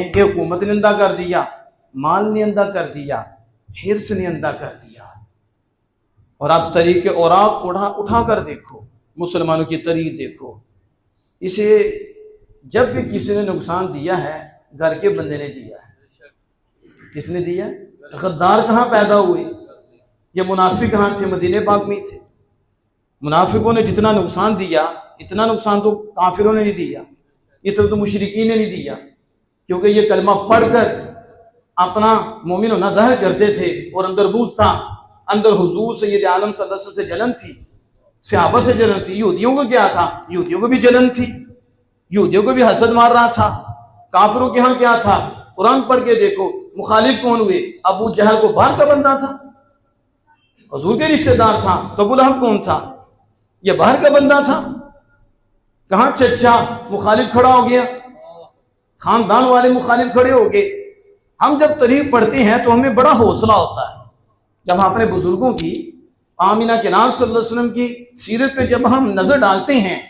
कि हुकूमत ने अंधा कर दिया, माल ने अंधा कर दिया, हिर्स ने अंधा कर दिया। और आप तरीके औराक उठा कर देखो, मुसलमानों की तरीक देखो। इसे जब भी किसी ने नुकसान दिया है, घर के बंदे ने दिया है। किसने दिया? गद्दार कहाँ पैदा हुए? ये मुनाफिक कहाँ थे? मदीने पाक में थे। मुनाफिकों ने जितना नुकसान दिया, इतना नुकसान तो काफिरों ने नहीं दिया, इतना तो मुशरिकीन ने नहीं दिया, क्योंकि ये कलमा पढ़कर अपना मोमिन होना जाहिर करते थे और अंदर बूझ था। अंदर हुजूर सय्यद आलम सल्लल्लाहु अलैहि वसल्लम से जलन थी, सहाबा से जलन थी। यहूदियों को क्या था? यहूदियों को भी जलन थी, यहूदियों को भी हसद मार रहा था। काफिरों के यहाँ क्या था? कुरान पढ़ के देखो, मुखालिफ कौन हुए? अबू जहल को बाहर का बंदा था, हुजूर के रिश्तेदार था। तो अबू लहब कौन था? ये बाहर का बंदा था। कहाँ चचा मुखालिफ खड़ा हो गया, खानदान वाले मुखालिफ खड़े हो गए। हम जब तारीख पढ़ते हैं तो हमें बड़ा हौसला होता है। जब हम अपने बुजुर्गों की, आमिना के नाम सल्लल्लाहु अलैहि वसल्लम की सीरत पे जब हम नजर डालते हैं,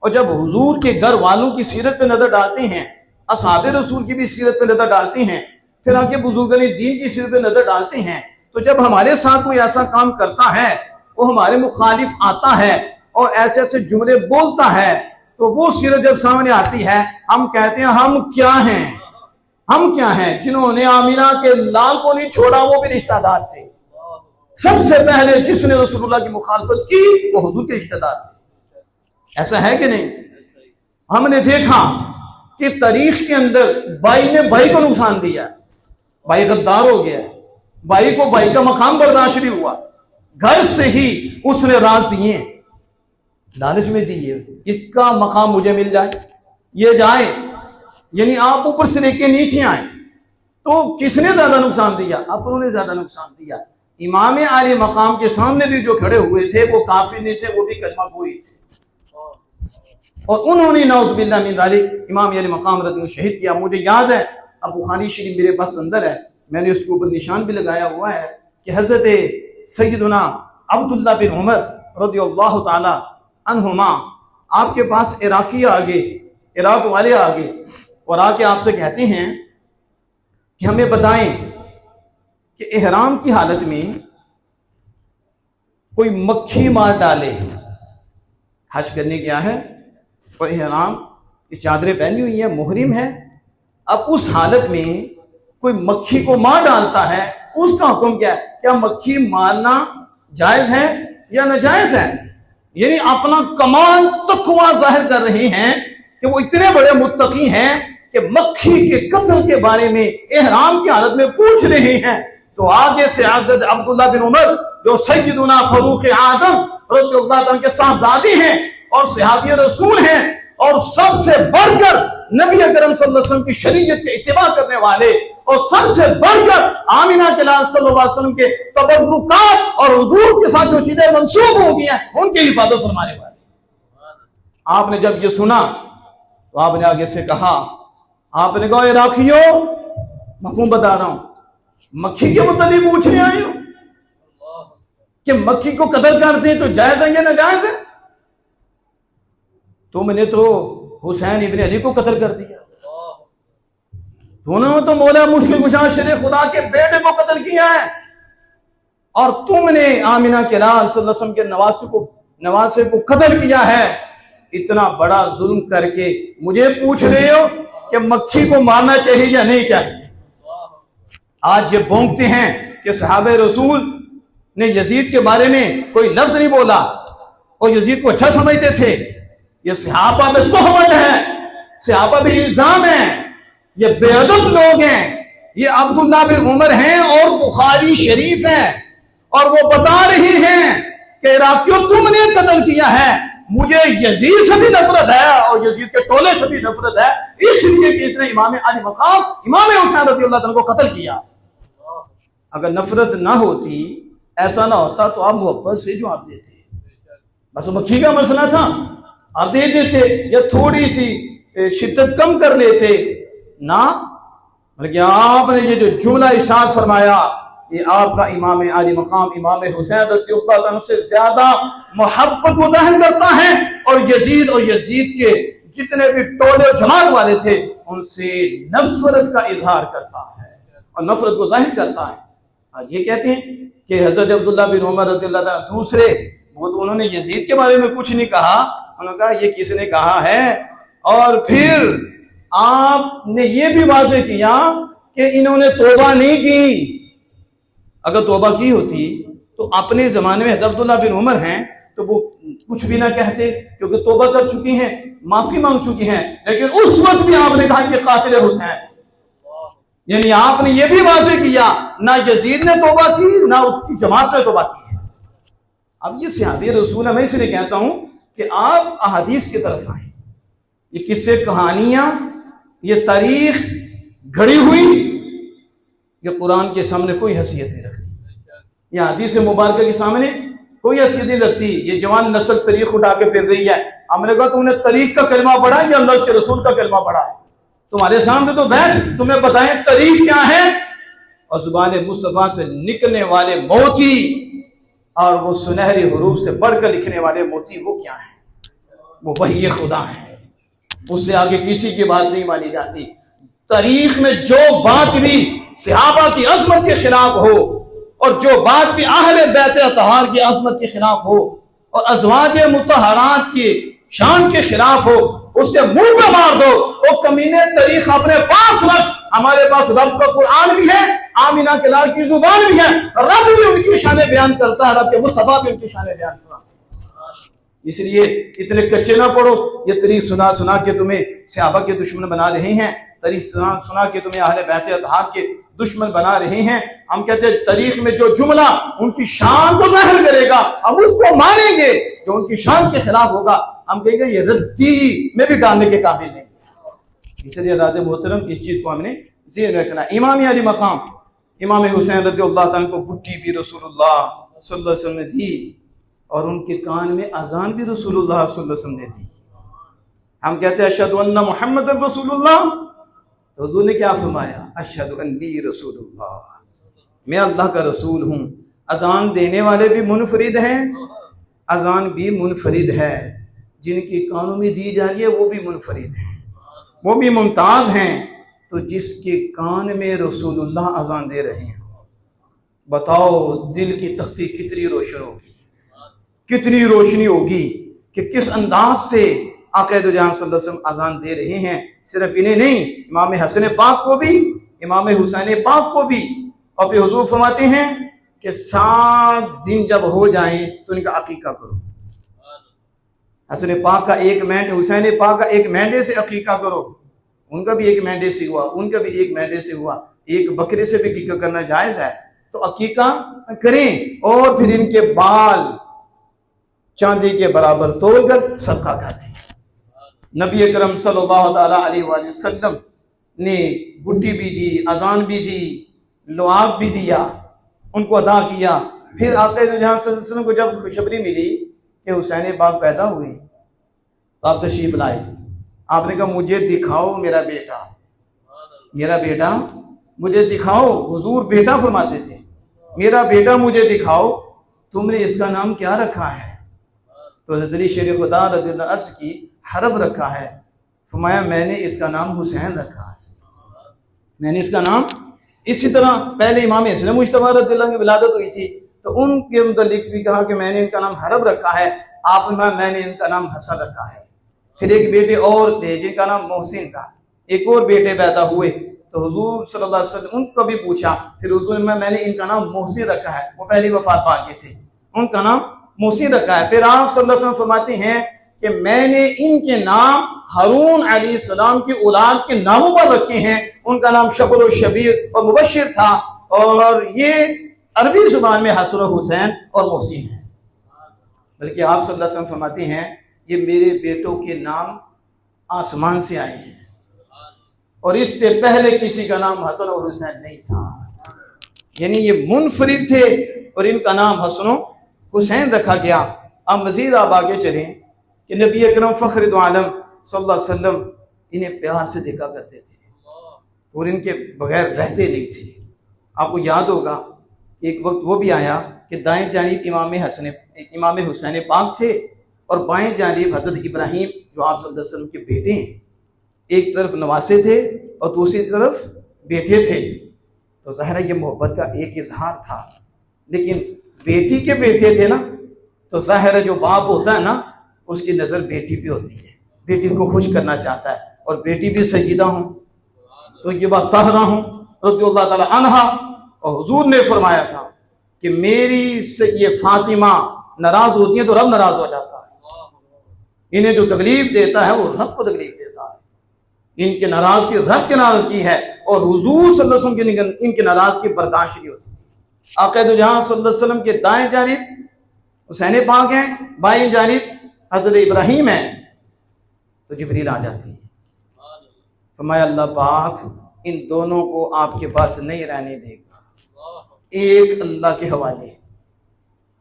और जब हुजूर के घर वालों की सीरत पे नजर डालते हैं, असहाबे रसूल की भी सीरत पे नजर डालते हैं, फिर आगे बुजुर्गान दीन की सीरत पे नजर डालते हैं, तो जब हमारे साथ कोई ऐसा काम करता है, वो हमारे मुखालिफ आता है और ऐसे ऐसे जुमले बोलता है, तो वो सीरत जब सामने आती है, हम कहते हैं हम क्या हैं? हम क्या हैं? जिन्होंने आमिना के लाल को नहीं छोड़ा वो भी रिश्तेदार थे। सबसे पहले जिसने रसूलुल्लाह की मुखालफत की वो हुजूर के रिश्तेदार थे। ऐसा है कि नहीं? हमने देखा कि तारीख के अंदर भाई ने भाई को नुकसान दिया, भाई गद्दार हो गया, भाई को भाई का मकाम बर्दाश्त नहीं हुआ, घर से ही उसने राज दिए, लालच में दिए, इसका मकाम मुझे मिल जाए, ये जाए, यानी आप ऊपर से लेके नीचे आए। तो किसने ज्यादा नुकसान दिया? अपनों ने ज्यादा नुकसान दिया। इमाम आले मकाम के सामने भी जो खड़े हुए थे वो काफिर नहीं थे, वो भी कलमा गोई थे, और उन्होंने नाउज़ुबिल्लाह मिन ज़ालिक इमाम आले मकाम रज़ियल्लाहु शहीद किया। मुझे याद है, अब बुखारी शरीफ मेरे पास अंदर है, मैंने उसके ऊपर निशान भी लगाया हुआ है कि हजरत सैयदना अब्दुल्लाह बिन उमर रज़ियल्लाहु ताला अन्हुमा आपके पास इराकी आगे, इराक वाले आगे, और आके आपसे कहते हैं कि हमें बताएं कि इहराम की हालत में कोई मक्खी मार डाले, हज करने क्या है और इहराम की चादरें पहनी हुई है, मुहरिम है, अब उस हालत में कोई मक्खी को मार डालता है, उसका हुक्म क्या है? क्या मक्खी मारना जायज है या नाजायज है? यानी अपना कमाल तकवा जाहिर कर रहे हैं कि वो इतने बड़े मुत्तकी हैं कि मक्खी के कत्ल के बारे में इहराम की हालत में पूछ रहे हैं। तो आगे से हज़रत अब्दुल्लाह बिन उमर जो सय्यदुना फारूक आदम रज़ियल्लाहु अन्हु के साहबजादे हैं और सहाबी रसूल हैं, और सबसे बढ़कर नबी अकरम सल्लल्लाहु अलैहि वसल्लम की शरीयत के इत्तिबा करने वाले, और सबसे बढ़कर आमिना के लाल सल्लल्लाहु अलैहि वसल्लम के तबर्रुकात और हुजूर के साथ जो चीजें मंसूब हो गई हैं उनकी हिफाजत फरमाने वाले। आपने जब ये सुना तो आपने आगे से कहा, आपने कहा इराकियों, मफहूम बता रहा हूं, मक्खी के मुतालिक पूछने आए हो कि मक्खी को कत्ल करते हैं तो जायज है या नाजायज है? तुमने तो हुसैन इब्ने अली को कत्ल कर दिया, दोनों तो मौला मुश्किल कुशा शेर खुदा के बेटे को कत्ल किया है, और तुमने आमिना के लाल सल्लल्लाहु अलैहि वसल्लम के नवासे को कत्ल किया है। इतना बड़ा जुल्म करके मुझे पूछ रहे हो कि मक्खी को मारना चाहिए या नहीं चाहिए? आज ये भोंकते हैं कि सहाबे रसूल ने यजीद के बारे में कोई लफ्ज नहीं बोला और यजीद को अच्छा समझते थे। ये सहाबा में तोहमत है, सहाबा में इल्जाम है, ये बेअदब लोग हैं। ये अब्दुल्लाह बिन उमर हैं और बुखारी शरीफ है, और वो बता रही हैं कि इराकियों तुमने कत्ल किया है, मुझे यजीद से भी नफरत है और यजीद के टोले से भी नफरत है, इसलिए कि इसने इमाम अली मकाम इमाम हुसैन रज़ियल्लाहु अन्हु को कत्ल किया। अगर नफरत ना होती, ऐसा ना होता, तो आप मोहब्बत से जवाब देते, बस मक्खी का मसला था आप दे देते, या थोड़ी सी शिद्दत कम कर लेते ना। बल्कि आपने ये जो जुमला इरशाद फरमाया, ये आपका इमाम आली मकाम इमाम हुसैन रज़ियल्लाहु अन्हु से ज्यादा मोहब्बत को जाहिर करता है, और यजीद के जितने भी टोले जमात वाले थे उनसे नफरत का इजहार करता है और नफरत को जाहिर करता है। और ये कहते हैं कि हजरत अब्दुल्ला बिन उमर रज़ियल्लाहु अन्हु दूसरे, वो तो उन्होंने यजीद के बारे में कुछ नहीं कहा, उन्होंने कहा ये किसने कहा है। और फिर आपने ये भी वाज़ेह किया कि इन्होंने तौबा नहीं की। अगर तौबा की होती तो अपने जमाने में हजरत अब्दुल्ला बिन उमर हैं तो वो कुछ भी ना कहते, क्योंकि तौबा कर चुकी हैं, माफी मांग चुकी हैं। लेकिन उस वक्त भी आपने कहा कि कातिल हुसैन, यानी आपने ये भी वाज़ेह किया ना यजीद ने तौबा की ना उसकी जमात ने तौबा की है। अब ये सहाबी रसूल है, मैं इसलिए कहता हूं कि आप अहादीस की तरफ आए। ये किस्से कहानियां, ये तारीख घड़ी हुई, ये कुरान के सामने कोई हैसियत नहीं रखती, ये हदीस मुबारक के सामने कोई हैसियत नहीं रखती। ये जवान नस्ल तरीक उठा के फिर रही है। हमने कहा तुमने तरीक का कलमा पढ़ा या अल्लाह के रसूल का कलमा पढ़ा है? तुम्हारे सामने तो बैठ तुम्हें बताएं तरीक क्या है, और जुबान मुस्तफा से निकलने वाले मोती और वो सुनहरी हुरूफ से बढ़कर लिखने वाले मोती वो क्या है? वो वही खुदा है, उससे आगे किसी की बात नहीं मानी जाती। तारीख में जो बात भी सहाबा की अजमत के खिलाफ हो और जो बात भी अहले बैत अतहार की अजमत के खिलाफ हो और अज़वाज मुतहरात की शान के खिलाफ हो, उसके मुंह में मार दो। वो कमीने तारीख अपने पास रख, हमारे पास रब का कुरान भी है, आमिना के लाल की जुबान भी है, रब भी उनकी शान बयान करता है, रब के मुस्तफा भी उनकी शान बयान करता है। इसलिए इतने कच्चे ना पड़ो। ये तारीख सुना सुना के तुम्हें सहाबा के दुश्मन बना रहे हैं, तारीख सुना सुना के तुम्हें अहले बैत अतहार के दुश्मन बना रहे हैं। हम कहते हैं तारीख में जो जुमला उनकी शान को जाहिर करेगा हम उसको मानेंगे, जो उनकी शान के खिलाफ होगा हम कहेंगे ये रद्दी में भी डालने के काबिल नहीं। इसलिए राज़े मोहतरम इस चीज को हमने ज़हन रखना। इमाम अली मकाम इमाम हुसैन रज़ियल्लाहु अन्हु को बुट्टी भी रसूलुल्लाह सल्लल्लाहु अलैहि वसल्लम ने दी और उनके कान में अजान भी रसूलुल्लाह सल्लल्लाहु अलैहि वसल्लम ने दी। हम कहते हैं अशहदु अन्ना मुहम्मदन रसूलुल्लाह, तो हुजूर ने क्या फरमाया? अशहदु अन्नी रसूलुल्लाह, मैं अल्लाह का रसूल हूँ। अजान देने वाले भी मुनफरिद हैं, अजान भी मुनफरिद है, जिनकी कानों में दी जा रही है वो भी मुनफरिद हैं, वो भी मुमताज हैं। तो जिसके कान में रसूलुल्लाह अजान दे रहे हैं, बताओ दिल की तख्ती कितनी रोशन होगी, कितनी रोशनी होगी कि किस अंदाज से आक़ा दो जहां सल्लल्लाहु अलैहि वसल्लम अजान दे रहे हैं। सिर्फ इन्हें नहीं, इमाम हसन पाक को भी, इमाम हुसैन पाक को भी। और फिर हुजूर फरमाते हैं कि 7 दिन जब हो जाएं तो इनका अकीका करो। हसन पाक का एक मेंढे, हुसैन पाक का एक मेंढे से अकीका करो। उनका भी एक मेंढे से हुआ, उनका भी एक मेंढे से हुआ, एक बकरे से भी अकीका करना जायज है, तो अकीका करें। और फिर इनके बाल चांदी के बराबर तोड़कर सदका कर दें। नबी अकरम सल्लल्लाहु अलैहि वसल्लम ने बुट्टी भी दी, अजान भी दी, लुआब भी दिया, उनको अदा किया। फिर आक़ा जहां सल्लल्लाहु अलैहि वसल्लम को जब खुशखबरी मिली कि हुसैन पाक पैदा हुए तो आप तशरीफ लाए। आपने कहा मुझे दिखाओ मेरा बेटा, मेरा बेटा मुझे दिखाओ। हुजूर बेटा फरमाते थे, मेरा बेटा मुझे दिखाओ, तुमने इसका नाम क्या रखा है? तो हज़रत अली शेर खुदा रज़ियल्लाहु अन्हु अर्ज़ की हरब रखा है। फरमाया मैंने इसका नाम हुसैन रखा है, मैंने इसका नाम। इसी तरह पहले इमाम हसन मुश्तबा रज़ियल्लाहु अन्हु की विलादत हुई थी तो उनके मुतल्लिक भी कहा कि मैंने इनका नाम हरब रखा है, आपने मैंने इनका नाम हसन रखा है। फिर एक बेटे और थे जिनका नाम मोहसिन था, एक और बेटे पैदा हुए तो हुजूर सल्लल्लाहु अलैहि वसल्लम उनको भी पूछा, फिर हुजूर ने मैंने इनका नाम मोहसिन रखा है, वो पहली वफात पा गए थे, उनका नाम मोहसिन रखा है। फिर आप सल्लल्लाहु अलैहि वसल्लम फरमाते हैं कि मैंने इनके नाम हारून अलैहिस्सलाम की औलाद के नामों पर रखे हैं। उनका नाम शबुल और शबीर और मुबश्शिर था, और ये अरबी जुबान में हसन हुसैन और मोहसिन है। बल्कि आप सल्लल्लाहु अलैहि वसल्लम फरमाते हैं ये मेरे बेटों के नाम आसमान से आए हैं और इससे पहले किसी का नाम हसन और हुसैन नहीं था। यानी ये मुनफरिद थे और इनका नाम हसन हुसैन रखा गया। अब मजीद आप आगे चलें कि नबी अकरम फ़ख्र दो आलम सल्लल्लाहु अलैहि वसल्लम इन्हें प्यार से देखा करते थे और इनके बगैर रहते नहीं थे। आपको याद होगा एक वक्त वो भी आया कि दाएं जानिब इमाम हुसैन पाक थे और बाएं जानिब हजरत इब्राहिम जो आप सल्लल्लाहु अलैहि वसल्लम के बेटे हैं, एक तरफ नवासे थे और दूसरी तरफ बेटे थे। तो ज़ाहिर है ये मोहब्बत का एक इजहार था। लेकिन बेटी के बेटे थे ना, तो ज़ाहिर है जो बाप होता है ना उसकी नज़र बेटी पे होती है, बेटी को खुश करना चाहता है। और बेटी भी सय्यदा हूँ तो ये बात ताहरा हूँ रज़ियल्लाहु ताला अन्हा, और हुजूर ने फरमाया था कि मेरी से ये फातिमा नाराज होती है तो रब नाराज हो जाता है। इन्हें जो तकलीफ देता है वो रब को तकलीफ देता है। इनके नाराजगी रब की नाराजगी है और हुजूर सल्लल्लाहु अलैहि वसल्लम की इनके नाराजगी बर्दाश्त नहीं होती। आक़ाए जहां सल्लल्लाहु अलैहि वसल्लम के दाएं जानिब हुसैन पाक हैं, बाएं जानिब हजरत इब्राहिम है। तो जिब्रील आ जाती है, फरमाया अल्लाह पाक इन दोनों को आपके पास नहीं रहने देगा, एक अल्लाह के हवाले।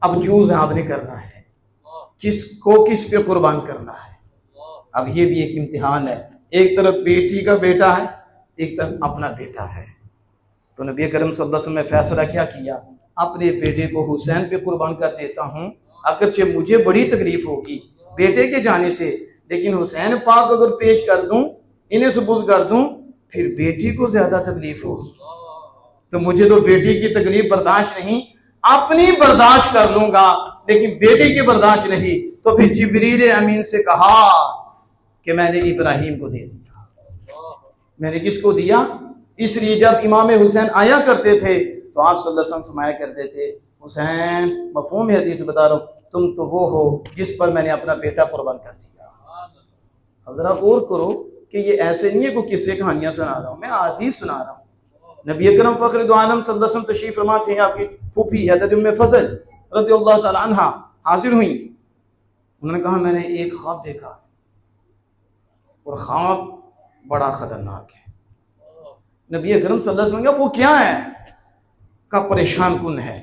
अब चूज आपने करना है किसको किस पे कुर्बान करना है। अब ये भी एक इम्तिहान है, एक तरफ बेटी का बेटा है, एक तरफ अपना बेटा है। तो नबी करम सल्लल्लाहु अलैहि वसल्लम ने फैसला क्या किया, अपने बेटे को हुसैन पे कुर्बान कर देता हूँ, अगरचे मुझे बड़ी तकलीफ होगी बेटे के जाने से, लेकिन हुसैन पाक अगर पेश कर दूं, इन्हें सुपुर्द कर दूं, फिर बेटी को ज्यादा तकलीफ होगी। तो मुझे तो बेटी की तकलीफ बर्दाश्त नहीं, अपनी बर्दाश्त कर लूंगा लेकिन बेटी की बर्दाश्त नहीं। तो फिर जिब्रील अमीन से कहा कि मैंने इब्राहिम को दे दिया। मैंने किसको दिया? इसलिए जब इमाम हुसैन आया करते थे तो आप सल्लल्लाहु अलैहि वसल्लम फरमाया करते थे, हुसैन मफ़हूम हदीस बता रहा हूँ, तुम तो वो हो जिस पर मैंने अपना बेटा कुर्बान कर दिया। अब जरा गौर करो कि ये ऐसे नहीं है कोई किस्से कहानियां सुना रहा हूँ, मैं हदीस सुना रहा हूँ। नबी अकरम फ़ख्र दो आलम सल्लल्लाहु अलैहि वसल्लम तशरीफ फरमा थे, आपकी फूफी हज़रत उम्मे फ़ज़ल रज़ियल्लाहु ताला अन्हा हाजिर हुई। उन्होंने कहा मैंने एक ख्वाब देखा और ख्वाब बड़ा खतरनाक है। नबी अकरम सल्लल्लाहु अलैहि वसल्लम वो क्या है? का परेशान कुन है।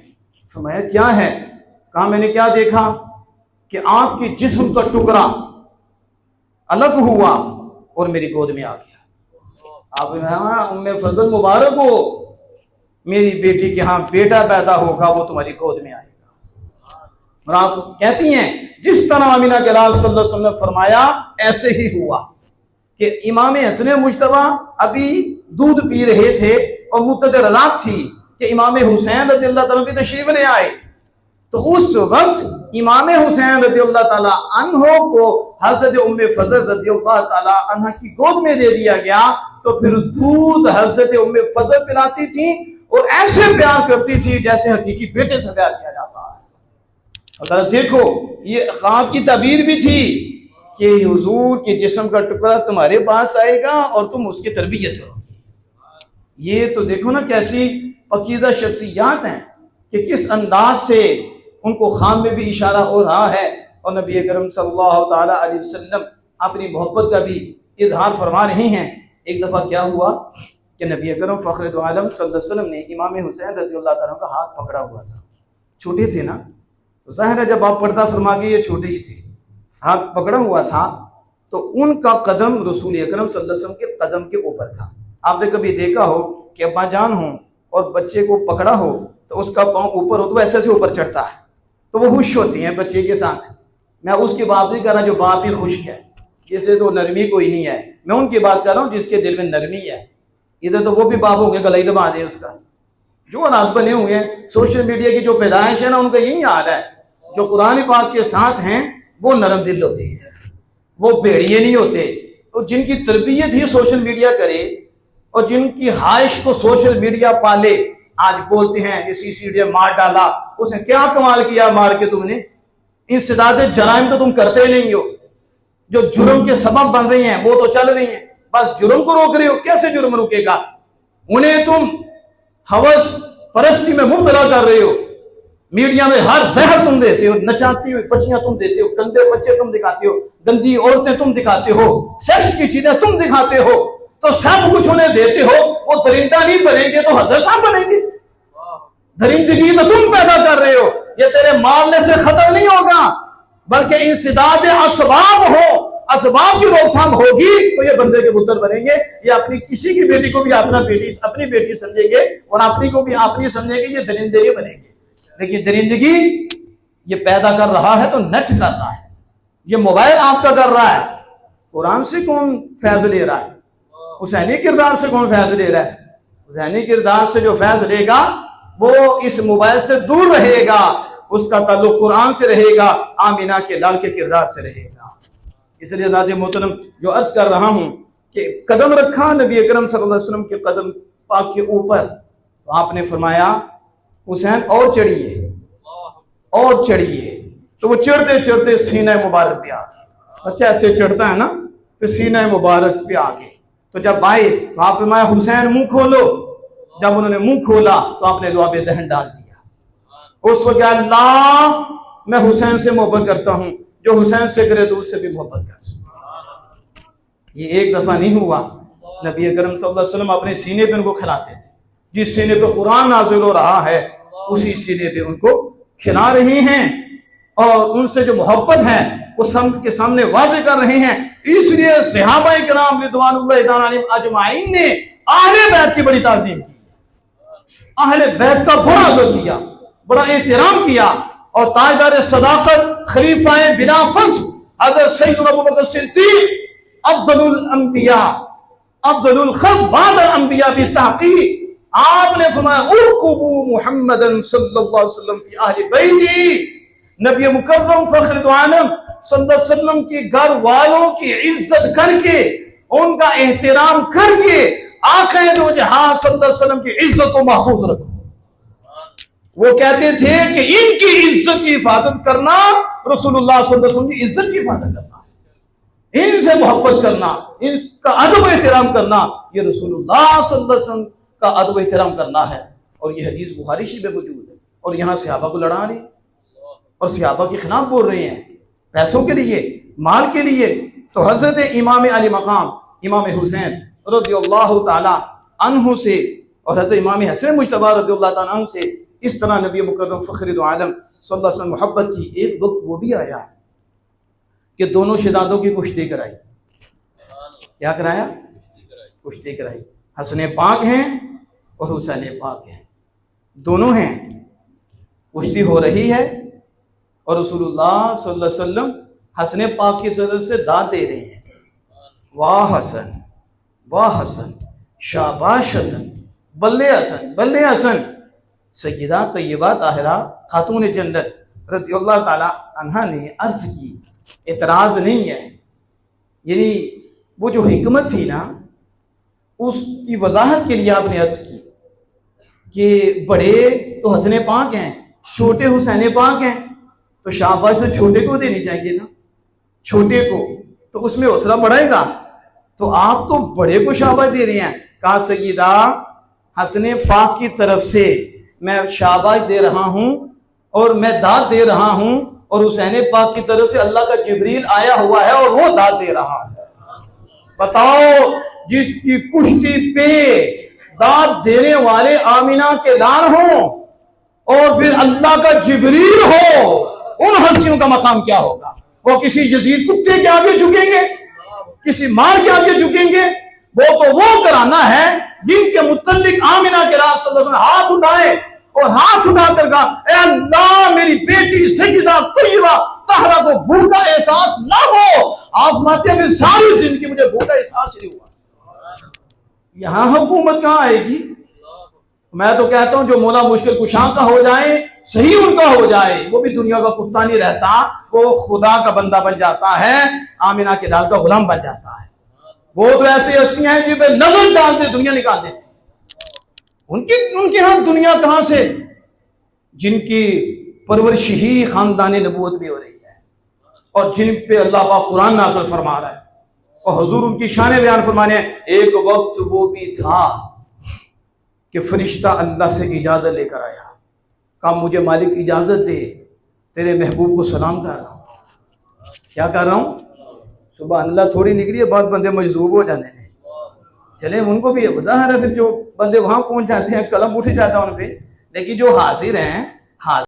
फरमाया क्या है? कहा मैंने क्या देखा कि आपके जिस्म का टुकड़ा अलग हुआ और मेरी गोद में आ गया। आप उम्मे फ़ज़ल मुबारक हो, मेरी बेटी के यहाँ बेटा पैदा होगा, वो तुम्हारी गोद में आएगा। और आप कहती हैं जिस तरह आमिना के लाल सल्लल्लाहु अलैहि वसल्लम ने फरमाया ऐसे ही हुआ कि इमाम हसन मुज्तबा अभी दूध पी रहे थे और मुद्दत रज़ात थी कि इमाम हुसैन रज़ियल्लाहु ताला अन्हु तशरीफ ले आए। तो उस वक्त इमाम हुसैन रज़ियल्लाहु ताला अन्हु को हज़रत उम्मे फ़ज़ल रज़ियल्लाहु ताला अन्हा की गोद में दे दिया गया। तो फिर दूध हज़रत उम्मे फ़ज़ल पिलाती थी और ऐसे प्यार करती थी जैसे हकीकी बेटे से प्यार किया जाता है। और देखो ये ख्वाब की ताबीर भी थी कि हुजूर के जिस्म का टुकड़ा तुम्हारे पास आएगा और तुम उसकी तरबियत करोगे। ये तो देखो ना कैसी पकीज़ा शख्सियात हैं कि किस अंदाज से उनको ख्वाब में भी इशारा हो रहा है। और नबी करम सल्लल्लाहु ताला अलैहि वसल्लम अपनी मोहब्बत का भी इजहार फरमा रहे हैं। एक दफ़ा क्या हुआ कि नबी करम फ़ख्र दो आलम सल्लल्लाहु अलैहि वसल्लम ने इमाम हुसैन रज़ियल्लाहु ताला का हाथ पकड़ा हुआ था। छोटे थे ना, तो ज़ाहिर है जब आप पर्दा फरमा के ये छोटे ही थे, हाथ पकड़ा हुआ था, तो उनका कदम रसूल अकरम सल्लल्लाहु अलैहि वसल्लम के कदम के ऊपर था। आपने कभी देखा हो कि अब्बा जान हो और बच्चे को पकड़ा हो तो उसका पाँव ऊपर हो तो ऐसे से ऊपर चढ़ता है, तो वो खुश होती हैं बच्चे के साथ। मैं उसकी बात नहीं कर रहा जो बाप ही खुश है, जिसे तो नरमी कोई नहीं है, मैं उनकी बात कर रहा हूँ जिसके दिल में नरमी है। इधर तो वो भी बाप हो गए गला ही दबा दे उसका। जो हालात बने हुए हैं सोशल मीडिया की जो पैदाइश है ना, उनका यही हाल है। जो कुरान पाक के साथ हैं वो नरम दिल होते हैं, वो भेड़िए नहीं होते। तो जिनकी तरबियत ही सोशल मीडिया करे और जिनकी हाइश को सोशल मीडिया पाले, आज बोलते हैं ये सीसीडी मार डाला, उसने क्या कमाल किया मार के तुमने, इंसदाद जराइम तो तुम करते ही नहीं हो। जो जुर्म के सबब बन रही हैं वो तो चल रही हैं, बस जुर्म को रोक रहे हो। कैसे जुर्म रुकेगा? उन्हें तुम हवस परस्ती में मुब्तला कर रहे हो। मीडिया में हर जहर तुम देते हो, नचाती हुई बच्चियां तुम देते हो, गंदे बच्चे तुम दिखाते हो, गंदी औरतें तुम दिखाते हो, सेक्स की चीजें तुम दिखाते हो, तो सब कुछ उन्हें देते हो। वो दरिंदा नहीं बनेंगे तो हज़रत साहब बनेंगे। दरिंदगी तो तुम पैदा कर रहे हो। ये तेरे मारने से खत्म नहीं होगा, बल्कि इंसदाद असबाब हो, असबाब की रोकथाम होगी तो ये बंदे के पुत्र बनेंगे। ये अपनी किसी की बेटी को भी अपना बेटी अपनी बेटी समझेंगे और अपनी को भी अपनी समझेंगे। ये दरिंदे नहीं बनेंगे। लेकिन दरिंदगी ये पैदा कर रहा है तो नट कर रहा है। ये मोबाइल आपका कर रहा है, कुरान से कौन फैज ले रहा है? हुसैनी किरदार से कौन फैज ले रहा है? हुसैनी किरदार से जो फैज लेगा वो इस मोबाइल से दूर रहेगा, उसका ताल्लुक कुरान से रहेगा, आमिना के लाल के किरदार से रहेगा। इसलिए नाज़ मोहतरम जो अर्ज कर रहा हूं कि कदम रखा नबी अकरम सल्लल्लाहु अलैहि वसल्लम के कदम पाक के ऊपर, तो आपने फरमाया हुसैन और चढ़िए और चढ़िए। तो वो चढ़ते चढ़ते सीना मुबारक पे आ गए। बच्चा ऐसे चढ़ता है ना, फिर सीना मुबारक पे आ गए। तो जब आए तो आप फरमाया हुसैन मुंह खोलो। जब उन्होंने मुंह खोला तो आपने दुआ पे दहन डाल दिया। उस वक्त अल्लाह मैं हुसैन से मोहब्बत करता हूं, जो हुसैन से करे तो उससे भी मोहब्बत कर। ये एक दफा नहीं हुआ, नबी अकरम सल्लल्लाहु अलैहि वसल्लम अपने सीने पे उनको खिलाते थे। जिस सीने पे कुरान नाज़िल हो रहा है उसी सीने पे उनको खिला रहे हैं, और उनसे जो मोहब्बत है वो सबके सामने वाज़े कर रहे हैं। इसलिए सहाबाए किराम रिदवानुल्लाहि तआला अलैहिम अजमाइन ने अहले बैत की बड़ी ताज़ीम की, अहले बैत का बड़ा अदब किया, बड़ा एहतराम किया। और ताजदार सदाकत खलीफाए बिला फर्ज हज़रत सय्यदुना अबू बकर सिद्दीक़ अफ़ज़लुल अंबिया अफ़ज़लुल खल्क़ बादल अंबिया भी तहक़ीक़, आपने फरमाया उरकुबू मुहम्मदन सल्लल्लाहु अलैहि वसल्लम फी अहली बैती, नबी मुकर्रम फ़ख्र दो आलम सल्लल्लाहु अलैहि वसल्लम के घर वालों की इज्जत करके, उनका एहतराम करके आक़ाए दो जहां सल्लल्लाहु अलैहि वसल्लम की इज्जत को महफूज रखो। वो कहते थे कि इनकी इज्जत की हिफाजत करना रसूलुल्लाह सल्लल्लाहु अलैहि वसल्लम की इज्जत की हिफाजत करना, इनसे मोहब्बत करना, इनका अदब एहतराम करना, ये रसूलुल्लाह सल्लल्लाहु अलैहि वसल्लम का अदब एहतराम करना है। और ये हदीस बुखारी शरीफ में मौजूद है। और यहाँ सहाबा को लड़ा रहे और सहाबा के खिलाफ बोल रहे हैं पैसों के लिए, माल के लिए। तो हजरत इमाम अली मकाम इमाम हुसैन रज़ियल्लाहु ताला अन्हु से और हजरत इमाम हसन मुज्तबा रज़ियल्लाहु ताला अन्हु से इस तरह नबी मुकर्रम फ़ख्र दो आलम सल्लल्लाहु अलैहि वसल्लम मोहब्बत की। एक वक्त वो भी आया कि दोनों शहजादों की कुश्ती कराई। क्या कराया? कुश्ती कराई। हसन पाक हैं और हुसैन पाक हैं, दोनों हैं। कुश्ती हो रही है और रसूलुल्लाह सल्लल्लाहु अलैहि वसल्लम हसन पाक की तरफ से दाद दे रहे हैं, वाह हसन, वाह हसन, शाबाश हसन, बल्ले हसन, बल्ले हसन। सय्यदा तय्यबा ताहिरा खातून जन्नत रज़ियल्लाहु ताला अन्हा ने अर्ज की, एतराज नहीं है, यानी वो जो हिकमत थी ना उसकी वजाहत के लिए आपने अर्ज की कि बड़े तो हसन पाक हैं, छोटे हुसैन पाक हैं, तो शाबाश तो छोटे को देनी चाहिए ना, छोटे को तो उसमें हौसला बढ़ेगा। तो आप तो बड़े को शाबाश दे रहे हैं। कहा सय्यदा हसन पाक की तरफ से मैं शाबाश दे रहा हूं और मैं दाद दे रहा हूं, और हुसैन पाक की तरफ से अल्लाह का जिब्रील आया हुआ है और वो दाद दे रहा है। बताओ, जिसकी कुश्ती पे दाद देने वाले आमिना के लाल हो और फिर अल्लाह का जिब्रील हो, उन हस्तियों का मकाम क्या होगा? वो किसी जजीर कुत्ते के आगे झुकेंगे, किसी मार के आगे झुकेंगे? वो तो वो कराना है जिनके मुतल्लिक आमिना के रात सल्लल्लाहु अलैहि वसल्लम हाथ उठाए और हाथ उठाकर कहा, ए अल्लाह मेरी बेटी सय्यदा तय्यबा तहरा को भूखा एहसास ना हो। आप माते में सारी जिंदगी मुझे भूखा एहसास नहीं हुआ। यहां हुकूमत कहां आएगी? मैं तो कहता हूं जो मौला मुश्किल कुशा का हो जाए, सही उनका हो जाए, वो भी दुनिया का कुत्ता नहीं रहता, वो खुदा का बंदा बन जाता है, आमिना के लाल का गुलाम बन जाता है। वो तो ऐसी हस्तियां हैं जिन पे नजर डालते दुनिया निकाल देती। उनके यहां दुनिया कहां से? जिनकी परवरिश ही खानदानी नबूवत भी हो रही है और जिन पे अल्लाह पाक कुरान नाज़िल फरमा रहा है और हुजूर उनकी शान बयान फरमाने। एक वक्त वो भी था कि फरिश्ता अल्लाह से इजाजत लेकर आया, कहा मुझे मालिक इजाजत दे, तेरे महबूब को सलाम कर रहा हूं। क्या कर रहा हूं? सुबह अल्लाह थोड़ी निकली है, बहुत बंदे मजदूब हो जाने हैं। चले उनको भी ज़ाहिर है, फिर जो बंदे वहां पहुंच जाते हैं कलम उठ जाता है उन पे, लेकिन जो हाजिर हैं